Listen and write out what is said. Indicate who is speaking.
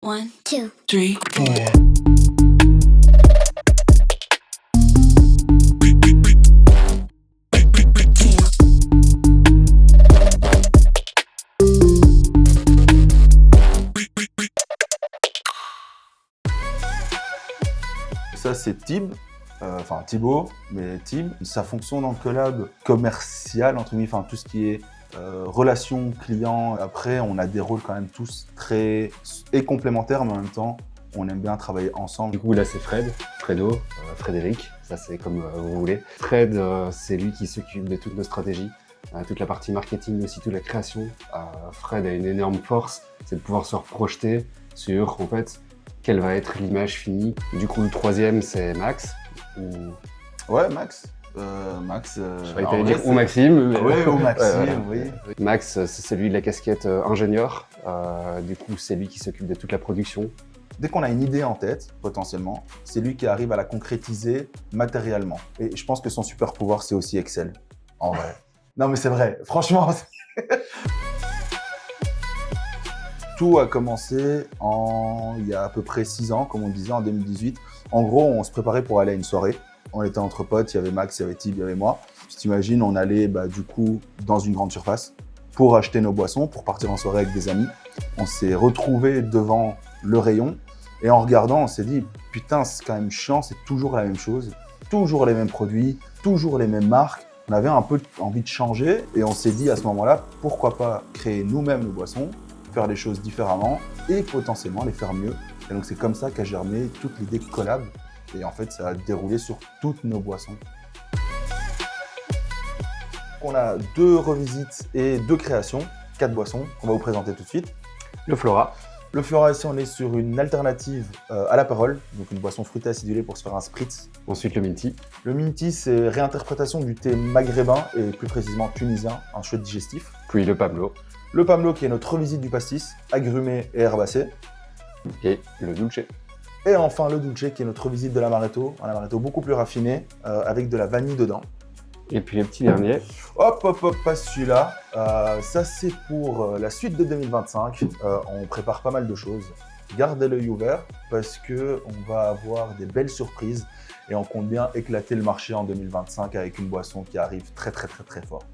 Speaker 1: One, two, three, four.
Speaker 2: Ça, c'est Tib, enfin Thibaut, mais Tib. Sa fonction dans le collab commercial, entre guillemets, enfin tout ce qui est relations clients. Après, on a des rôles quand même tous très complémentaires, mais en même temps, on aime bien travailler ensemble.
Speaker 3: Du coup, là, c'est Fredo, Frédéric, ça c'est comme vous voulez. Fred, c'est lui qui s'occupe de toutes nos stratégies, toute la partie marketing, mais aussi toute la création. Fred a une énorme force, c'est de pouvoir se projeter sur, en fait, quelle va être l'image finie. Du coup, le troisième, c'est Max.
Speaker 2: Ouais, Max. Max.
Speaker 3: Je croyais que t'allais dire ou Maxime. Mais...
Speaker 2: Oui, ou Maxime, oui.
Speaker 3: Max, c'est celui de la casquette ingénieur. Du coup, c'est lui qui s'occupe de toute la production.
Speaker 2: Dès qu'on a une idée en tête, potentiellement, c'est lui qui arrive à la concrétiser matériellement. Et je pense que son super pouvoir, c'est aussi Excel. En vrai. Non, mais c'est vrai. Franchement. Tout a commencé il y a à peu près 6 ans, comme on disait, en 2018. En gros, on se préparait pour aller à une soirée. On était entre potes, il y avait Max, il y avait Tib, il y avait moi. Tu t'imagines, on allait du coup dans une grande surface pour acheter nos boissons, pour partir en soirée avec des amis. On s'est retrouvés devant le rayon et en regardant, on s'est dit « Putain, c'est quand même chiant, c'est toujours la même chose, toujours les mêmes produits, toujours les mêmes marques. » On avait un peu envie de changer et on s'est dit à ce moment-là, pourquoi pas créer nous-mêmes nos boissons, faire les choses différemment et potentiellement les faire mieux. Et donc c'est comme ça qu'a germé toute l'idée collab. Et en fait, ça a déroulé sur toutes nos boissons. On a 2 revisites et 2 créations, 4 boissons qu'on va vous présenter tout de suite.
Speaker 3: Le Flora.
Speaker 2: Le Flora, ici, on est sur une alternative à l'apérole, donc une boisson fruitée acidulée pour se faire un spritz.
Speaker 3: Ensuite, le Minty.
Speaker 2: Le Minty, c'est réinterprétation du thé maghrébin et plus précisément tunisien, un chouette digestif.
Speaker 3: Puis le Pablo.
Speaker 2: Le Pablo, qui est notre revisite du pastis, agrumé et herbacé.
Speaker 3: Et le Dulce.
Speaker 2: Et enfin, le Dulce, qui est notre revisite de l'amaretto, un amaretto beaucoup plus raffiné, avec de la vanille dedans.
Speaker 3: Et puis le petit dernier.
Speaker 2: Hop, pas celui-là. Ça, c'est pour la suite de 2025. On prépare pas mal de choses. Gardez l'œil ouvert parce qu'on va avoir des belles surprises et on compte bien éclater le marché en 2025 avec une boisson qui arrive très fort.